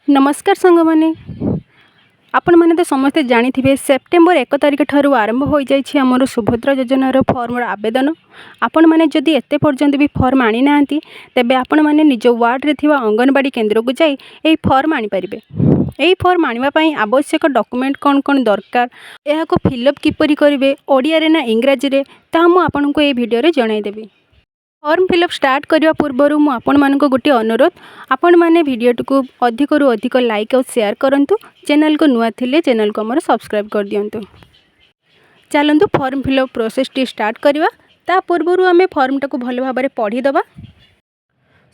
नमस्कार सांग माने आपण मैंने तो समस्ते जानी सेप्टेम्बर 1 तारिख ठारू आरंभ हो जाइए आमर सुभद्रा योजनार फर्म आवेदन। आपण मैंने जदि एते पर्यंत भी फर्म आनी ना तेबे आपण मैंने निज वार्ड रे थिबा अंगनवाड़ी केन्द्र को जाई एई फर्म आनी पारिबे। एई फर्म आनिबा पई आवश्यक डॉक्यूमेंट कौन कौन दरकार, एहा को फिलअप किपरि करिवे ओडिया रे ना इंग्राजी रे, ता मु आपनको एई वीडियो रे जणाई देबी। फर्म फिलअप स्टार्ट करने पूर्वर मु आपण मानक गोटे अनुरोध, आपण माने वीडियो को अधिक रु अधिक लाइक और शेयर करंतु। चैनल को नुआ थिले चैनल को हमर सब्सक्राइब कर दियंतु। चलंतु फर्म फिलअप प्रोसेस टी स्टार्ट करवा। ता पूर्वर आमे फर्म टाको भल भाबरे पढ़ी दबा।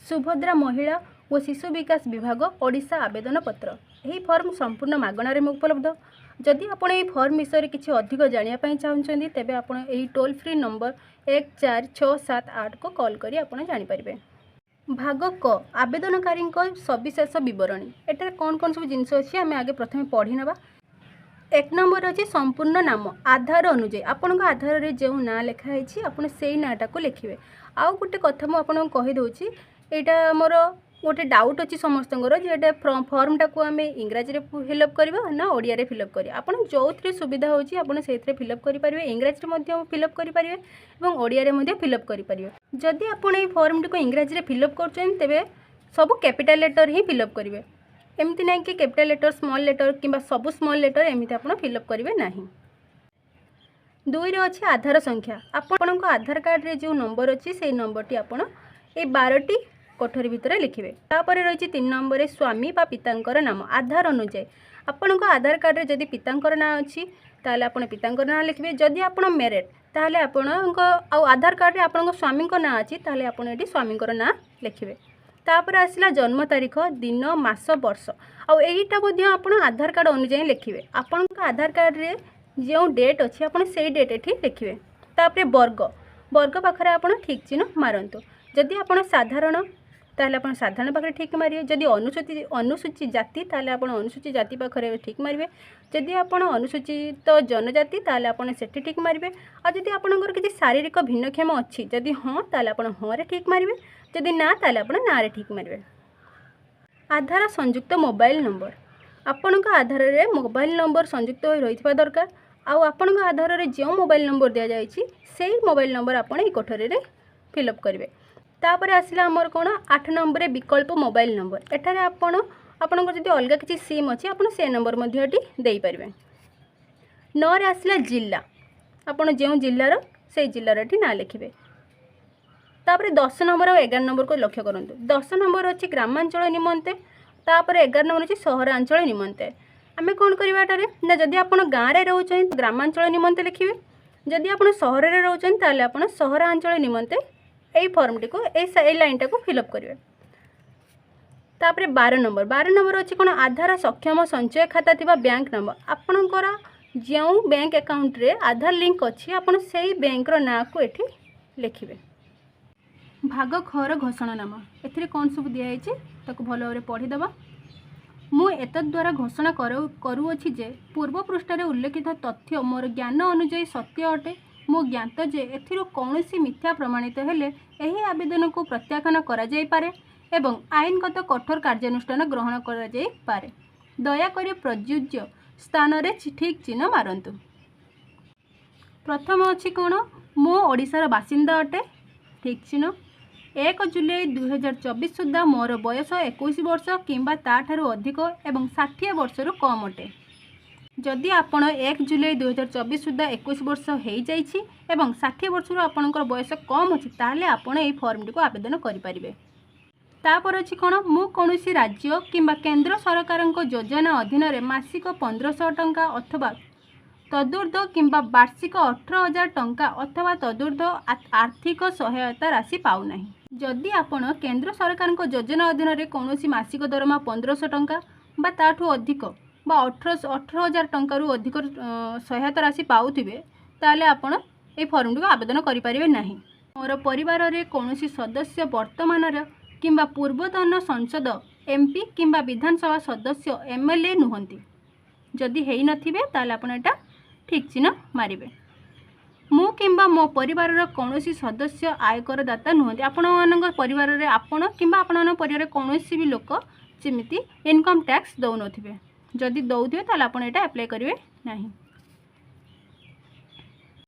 सुभद्रा महिला और शिशु विकास विभाग ओडिशा आवेदन पत्र। यही फर्म संपूर्ण मागणार में उपलब्ध। जदि आपण ये फर्म विषय किसी अधिक जानापी चाहते तेबे आपण यही टोल फ्री नंबर 14678 को कॉल करी आपण जानीपारे। भाग क आवेदनकारी सविशेष बरणी। एटार कौन कौन सब जिनस अच्छी आम आगे प्रथम पढ़ी नवा। 1 नंबर अच्छी संपूर्ण नाम आधार अनुजाई आपण आधार रे जो ना लिखाई आपड़ से नाटा को लिखे। आउ गोटे कथा मुझे कहीदे यहाँ मोर गोटे डाउट अच्छी समस्त जे फर्म टाक आम इंग्राजी रे फिलअप करवा ना ओडिया रे फिलअप करिया। आपण जो सुविधा होची आपण सेथरे फिलअप करि परिबे, इंग्राजी रे मध्ये फिलअप करि परिबे एवं ओडिया रे मध्ये फिलअप करि परिबे। जदि आपण ए फर्म टिको इंग्राजी रे फिलअप करछन तेबे सब कैपिटल लेटर ही फिलअप करिवे। एमति नै कि कैपिटल लेटर स्मॉल लेटर किंबा सब स्मॉल लेटर एमति आपण फिलअप करिवे नाही। 2 रे अछि आधार संख्या। आपणको आधार कार्ड रे जो नंबर अछि से नंबर टी आपण ए 12टी कोठरी भितर लिखिए। तापर रही 3 नंबर स्वामी बा पितांकर नाम आधार अनुजाई। आपणको आधार कार्ड रे जदि पितांकर ना अच्छी ताले आपण पितांकर ना लिखिए। जदि आपण मैरिड ताले आपणको आधार कार्ड रे आपणको स्वामी को ना अच्छी ताले आपण एटी स्वामी को ना लिखिए। तापर आसला जन्म तारीख दिन मास वर्ष आईटा मध्ये आपण आधार कार्ड अनुजाई लिखिए। आपणको आधार कार्ड रे जो डेट अच्छी आपण से डेट एठी लिखिए। तापर वर्ग वर्ग पाखरे आपण ठीक चिन्ह मारंतु। जदि आपण साधारण ताले आपण साधारण पाखरे ठीक मारिए। जदि अनुसूची जाति ताले आपण अनुसूची जाति पाखरे ठीक मारिए। जदि आपण अनुसूचित जनजाति ताले आपण सेठी ठीक मारिए। आ जदि आपणकर किछि शारीरिक भिन्नक्षम अछि जदि हां ताले आपण हां रे ठीक मारिए। जदि ना ताले आपण ना रे ठीक मारिए। आधार संयुक्त मोबाइल नंबर आपणक आधार रे मोबाइल नंबर संयुक्त होई रहितबा दरकार। आ आपणक आधार रे जो मोबाइल नंबर दिया जायछि सेही मोबाइल नंबर आपण ए कोठरी रे फिलअप करिवे। तापर आसला आमर कौन 8 नंबर विकल्प मोबाइल नंबर। एठारे आपणकर जदि अलग किसी सिम अच्छी आपड़ से नंबर दे पारे। 9 रे आसला जिला आपड़ जो जिलार से जिलार ना लिखिए। तापर 10 नंबर और 11 नंबर को लक्ष्य करूँ। 10 नंबर अच्छी ग्रामांचल निमंते, तापर 11 नंबर अच्छी सहरांचल निमंते। आम कौन करवा ना जदि आप गाँव में रोच ग्रामांचल निमंते लिखिए। जदि आप सहर में रोच ताले आप सहरांचल निमंते यही फर्म टी को ए लाइन टाक फिलअप करेंगे। तापर 12 नंबर अच्छी कौन आधार सक्षम संचय खाता थिबा बैंक नंबर। आपणकर जो बैंक अकाउंट रे आधार लिंक अच्छी आपण से बैंक ना को एठी लिखिए। भाग खर घोषणा नामा एथिरे कौन सब दिया ताको भल भाव पढ़ी दबा। मु एतद् द्वारा घोषणा करूअछि जे पूर्व पृष्ठ रे उल्लेखित तथ्य मोर ज्ञान अनुजाई सत्य अटे। मो ज्ञात जे एथिरो कौनसी मिथ्या प्रमाणित हेले एही आवेदन को प्रत्याख्यान करा जाय पारे एवं आईनगत कठोर कार्यानुष्ठान ग्रहण करा जाय पारे। दयाकरी प्रयुज्य स्थान रे ठीक चिन्ह मारंतु। प्रथम अछि कोन मो ओडिशार बासिंदा अटे ठीक चिन्ह। 1 जुलाई 2024 सुधा मोर बयस 21 वर्ष किंबा ताठारु अधिक एवं 60 वर्ष कम अटे। जदि आपण 1 जुलाई 2024 सुधा 21 वर्ष हो जाइछि एवं 60 वर्ष आपणकर बयस कम अछि ताले आपण एई फर्म टी को आवेदन करि परिबे। तापर अछि कोन मु कोनोसी राज्य किंबा केंद्र सरकारक योजना अधीन रे मासिक 1500 टंका अथवा तदूर्ध किंबा वार्षिक 18000 टंका अथवा तदूर्ध आर्थिक सहायता राशि पाउ नाही। जदि आपण केंद्र सरकारक योजना अधीन रे कोनोसी मासिक दरमा 1500 टंका बा ताठू अधिक बा 18,000 टंका अधिक सहायता राशि पाउथिबे ताले आपण ए फर्म को आवेदन करि परिबे नाही। मोर परिवार रे कोनोसी सदस्य वर्तमान रे किंबा पूर्वतन संसद एमपी किंबा विधानसभा सदस्य एमएलए नुहंती। जदि हेई नथिबे ताले आपण एटा ठीक चिन्ह मारिबे। मु किंबा मो परिवार रो कोनोसी सदस्य आयकर दाता नुहंती। आपण मानक परिवार रे आपण किंबा आपण परिवार रे कोनोसी भी लोक ଯେମିତି ଇନକମ୍ ଟ୍ୟାକ୍ସ ଦେଉନଥିବେ। ଯଦି ଦେଉଥିବେ ତାହେଲେ ଆପଣ ଏଇଟା ଆପ୍ଲାଏ କରିବେ ନାହିଁ।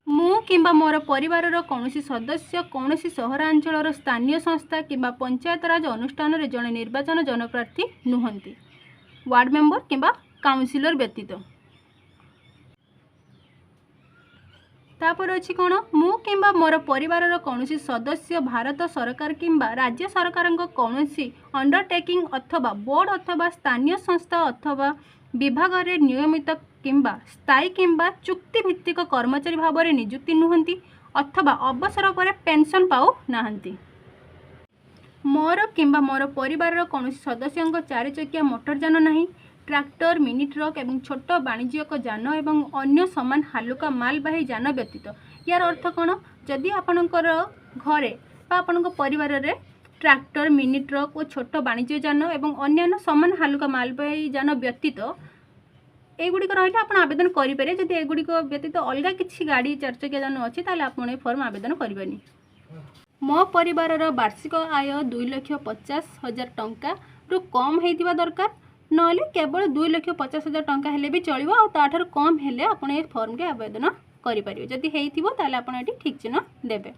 ମୁଁ କିମ୍ବା ମୋର ପରିବାରର କୌଣସି ସଦସ୍ୟ କୌଣସି ସହରାଞ୍ଚଳର ସ୍ଥାନୀୟ ସଂସ୍ଥା କିମ୍ବା ପଞ୍ଚାୟତରାଜ ଅନୁଷ୍ଠାନରେ ଜଣେ ନିର୍ବାଚନ ଜନପ୍ରାର୍ଥୀ ନୁହନ୍ତି, ୱାର୍ଡ଼ ମେମ୍ବର କିମ୍ବା କାଉନସିଲର ବ୍ୟତୀତ। ତାପରେ ଅଛି କ'ଣ, ମୁଁ କିମ୍ବା ମୋର ପରିବାରର କୌଣସି ସଦସ୍ୟ ଭାରତ ସରକାର କିମ୍ବା ରାଜ୍ୟ ସରକାରଙ୍କ କୌଣସି ଅଣ୍ଡରଟେକିଂ ଅଥବା ବୋର୍ଡ଼ ଅଥବା ସ୍ଥାନୀୟ ସଂସ୍ଥା ଅଥବା ବିଭାଗରେ ନିୟମିତ କିମ୍ବା ସ୍ଥାୟୀ କିମ୍ବା ଚୁକ୍ତିଭିତ୍ତିକ କର୍ମଚାରୀ ଭାବରେ ନିଯୁକ୍ତି ନୁହନ୍ତି ଅଥବା ଅବସର ପରେ ପେନ୍ସନ୍ ପାଉନାହାନ୍ତି। ମୋର କିମ୍ବା ମୋର ପରିବାରର କୌଣସି ସଦସ୍ୟଙ୍କ 4 ଚକିଆ ମୋଟର ଯାନ ନାହିଁ, ଟ୍ରାକ୍ଟର, ମିନି ଟ୍ରକ୍ ଏବଂ ଛୋଟ ବାଣିଜ୍ୟିକ ଯାନ ଏବଂ ଅନ୍ୟ ସମାନ ହାଲୁକା ମାଲବାହୀ ଯାନ ବ୍ୟତୀତ। ୟାର ଅର୍ଥ କ'ଣ, ଯଦି ଆପଣଙ୍କର ଘରେ ବା ଆପଣଙ୍କ ପରିବାରରେ ଟ୍ରାକ୍ଟର, ମିନି ଟ୍ରକ୍ ଓ ଛୋଟ ବାଣିଜ୍ୟ ଯାନ ଏବଂ ଅନ୍ୟାନ୍ୟ ସମାନ ହାଲୁକା ମାଲବାହୀ ଯାନ ବ୍ୟତୀତ ଏଗୁଡ଼ିକ ରହିଲେ ଆପଣ ଆବେଦନ କରିପାରିବେ। ଯଦି ଏଗୁଡ଼ିକ ବ୍ୟତୀତ ଅଲଗା କିଛି ଗାଡ଼ି 4 ଚକିଆ ଯାନ ଅଛି ତାହେଲେ ଆପଣ ଏ ଫର୍ମ ଆବେଦନ କରିବେନି। ମୋ ପରିବାରର ବାର୍ଷିକ ଆୟ 2,50,000 ଟଙ୍କାରୁ କମ୍ ହେଇଥିବା ଦରକାର, ନହେଲେ କେବଳ 2,50,000 ଟଙ୍କା ହେଲେ ବି ଚଳିବ, ଆଉ ତାଠାରୁ କମ୍ ହେଲେ ଆପଣ ଏ ଫର୍ମରେ ଆବେଦନ କରିପାରିବେ। ଯଦି ହେଇଥିବ ତାହେଲେ ଆପଣ ଏଠି ଠିକ୍ ଚିହ୍ନ ଦେବେ।